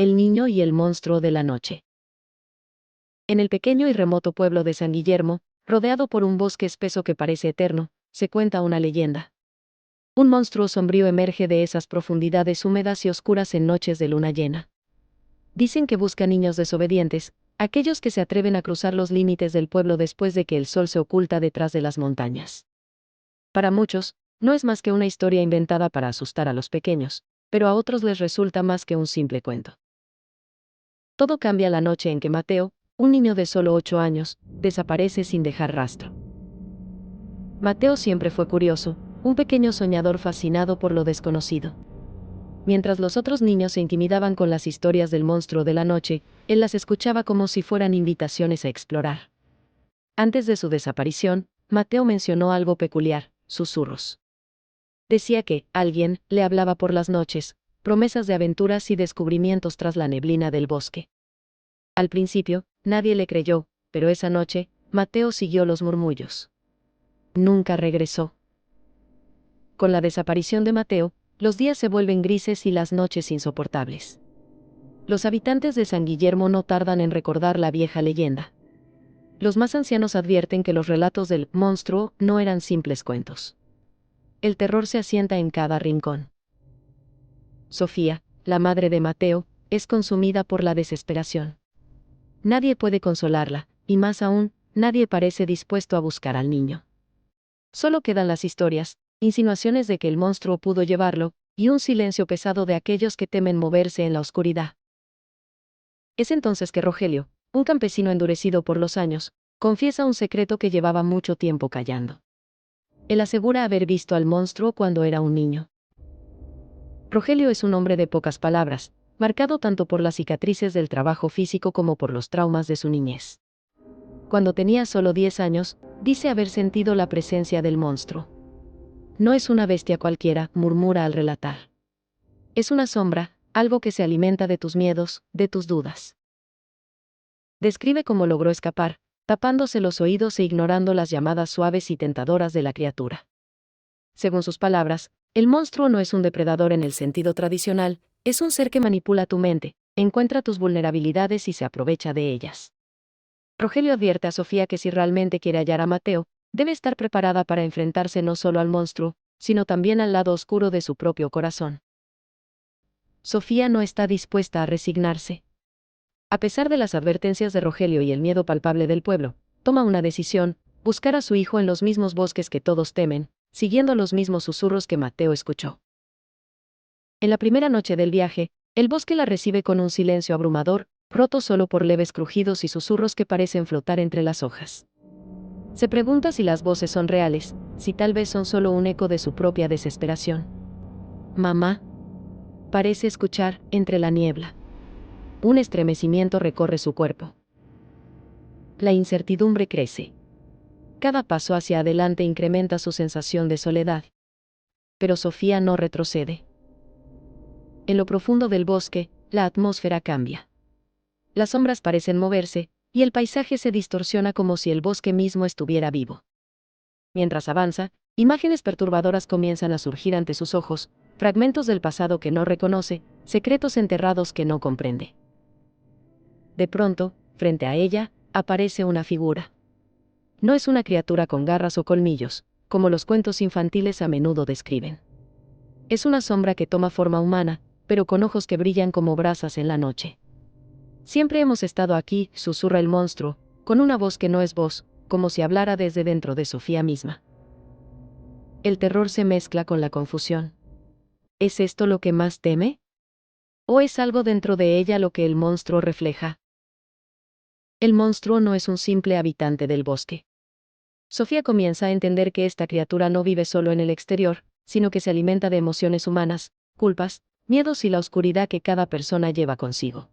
El niño y el monstruo de la noche. En el pequeño y remoto pueblo de San Guillermo, rodeado por un bosque espeso que parece eterno, se cuenta una leyenda. Un monstruo sombrío emerge de esas profundidades húmedas y oscuras en noches de luna llena. Dicen que busca niños desobedientes, aquellos que se atreven a cruzar los límites del pueblo después de que el sol se oculta detrás de las montañas. Para muchos, no es más que una historia inventada para asustar a los pequeños, pero a otros les resulta más que un simple cuento. Todo cambia la noche en que Mateo, un niño de solo 8 años, desaparece sin dejar rastro. Mateo siempre fue curioso, un pequeño soñador fascinado por lo desconocido. Mientras los otros niños se intimidaban con las historias del monstruo de la noche, él las escuchaba como si fueran invitaciones a explorar. Antes de su desaparición, Mateo mencionó algo peculiar: susurros. Decía que alguien le hablaba por las noches, promesas de aventuras y descubrimientos tras la neblina del bosque. Al principio, nadie le creyó, pero esa noche, Mateo siguió los murmullos. Nunca regresó. Con la desaparición de Mateo, los días se vuelven grises y las noches insoportables. Los habitantes de San Guillermo no tardan en recordar la vieja leyenda. Los más ancianos advierten que los relatos del monstruo no eran simples cuentos. El terror se asienta en cada rincón. Sofía, la madre de Mateo, es consumida por la desesperación. Nadie puede consolarla, y más aún, nadie parece dispuesto a buscar al niño. Solo quedan las historias, insinuaciones de que el monstruo pudo llevarlo, y un silencio pesado de aquellos que temen moverse en la oscuridad. Es entonces que Rogelio, un campesino endurecido por los años, confiesa un secreto que llevaba mucho tiempo callando. Él asegura haber visto al monstruo cuando era un niño. Rogelio es un hombre de pocas palabras, marcado tanto por las cicatrices del trabajo físico como por los traumas de su niñez. Cuando tenía solo 10 años, dice haber sentido la presencia del monstruo. No es una bestia cualquiera, murmura al relatar. Es una sombra, algo que se alimenta de tus miedos, de tus dudas. Describe cómo logró escapar, tapándose los oídos e ignorando las llamadas suaves y tentadoras de la criatura. Según sus palabras, el monstruo no es un depredador en el sentido tradicional, es un ser que manipula tu mente, encuentra tus vulnerabilidades y se aprovecha de ellas. Rogelio advierte a Sofía que si realmente quiere hallar a Mateo, debe estar preparada para enfrentarse no solo al monstruo, sino también al lado oscuro de su propio corazón. Sofía no está dispuesta a resignarse. A pesar de las advertencias de Rogelio y el miedo palpable del pueblo, toma una decisión: buscar a su hijo en los mismos bosques que todos temen, siguiendo los mismos susurros que Mateo escuchó. En la primera noche del viaje, el bosque la recibe con un silencio abrumador, roto solo por leves crujidos y susurros que parecen flotar entre las hojas. Se pregunta si las voces son reales, si tal vez son solo un eco de su propia desesperación. Mamá, parece escuchar, entre la niebla. Un estremecimiento recorre su cuerpo. La incertidumbre crece. Cada paso hacia adelante incrementa su sensación de soledad. Pero Sofía no retrocede. En lo profundo del bosque, la atmósfera cambia. Las sombras parecen moverse, y el paisaje se distorsiona como si el bosque mismo estuviera vivo. Mientras avanza, imágenes perturbadoras comienzan a surgir ante sus ojos, fragmentos del pasado que no reconoce, secretos enterrados que no comprende. De pronto, frente a ella, aparece una figura. No es una criatura con garras o colmillos, como los cuentos infantiles a menudo describen. Es una sombra que toma forma humana, pero con ojos que brillan como brasas en la noche. Siempre hemos estado aquí, susurra el monstruo, con una voz que no es voz, como si hablara desde dentro de Sofía misma. El terror se mezcla con la confusión. ¿Es esto lo que más teme? ¿O es algo dentro de ella lo que el monstruo refleja? El monstruo no es un simple habitante del bosque. Sofía comienza a entender que esta criatura no vive solo en el exterior, sino que se alimenta de emociones humanas, culpas, miedos y la oscuridad que cada persona lleva consigo.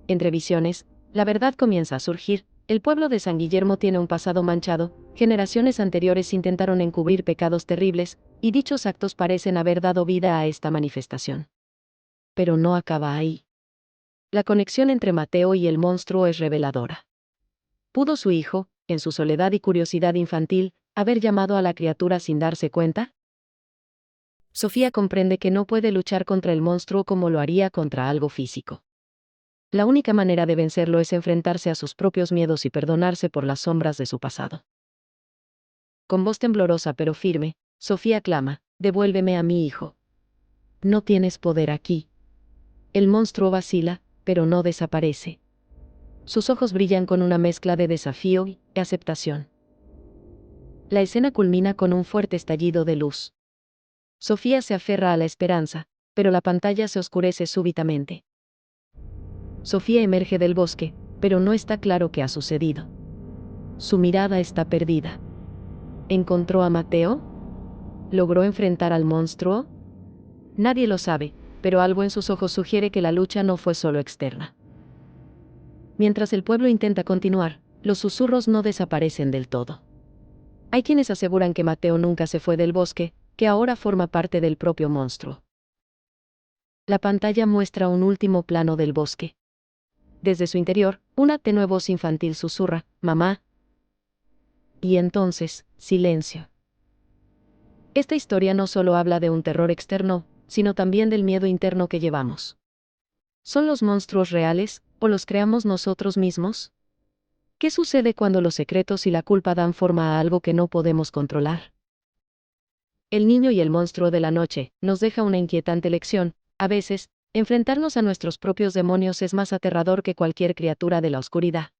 Entre visiones, la verdad comienza a surgir: el pueblo de San Guillermo tiene un pasado manchado, generaciones anteriores intentaron encubrir pecados terribles, y dichos actos parecen haber dado vida a esta manifestación. Pero no acaba ahí. La conexión entre Mateo y el monstruo es reveladora. ¿Pudo su hijo, en su soledad y curiosidad infantil, haber llamado a la criatura sin darse cuenta? Sofía comprende que no puede luchar contra el monstruo como lo haría contra algo físico. La única manera de vencerlo es enfrentarse a sus propios miedos y perdonarse por las sombras de su pasado. Con voz temblorosa pero firme, Sofía clama: «Devuélveme a mi hijo. No tienes poder aquí». El monstruo vacila, pero no desaparece. Sus ojos brillan con una mezcla de desafío y aceptación. La escena culmina con un fuerte estallido de luz. Sofía se aferra a la esperanza, pero la pantalla se oscurece súbitamente. Sofía emerge del bosque, pero no está claro qué ha sucedido. Su mirada está perdida. ¿Encontró a Mateo? ¿Logró enfrentar al monstruo? Nadie lo sabe, pero algo en sus ojos sugiere que la lucha no fue solo externa. Mientras el pueblo intenta continuar, los susurros no desaparecen del todo. Hay quienes aseguran que Mateo nunca se fue del bosque, que ahora forma parte del propio monstruo. La pantalla muestra un último plano del bosque. Desde su interior, una tenue voz infantil susurra: «Mamá». Y entonces, silencio. Esta historia no solo habla de un terror externo, sino también del miedo interno que llevamos. ¿Son los monstruos reales, o los creamos nosotros mismos? ¿Qué sucede cuando los secretos y la culpa dan forma a algo que no podemos controlar? El niño y el monstruo de la noche nos deja una inquietante lección: a veces, enfrentarnos a nuestros propios demonios es más aterrador que cualquier criatura de la oscuridad.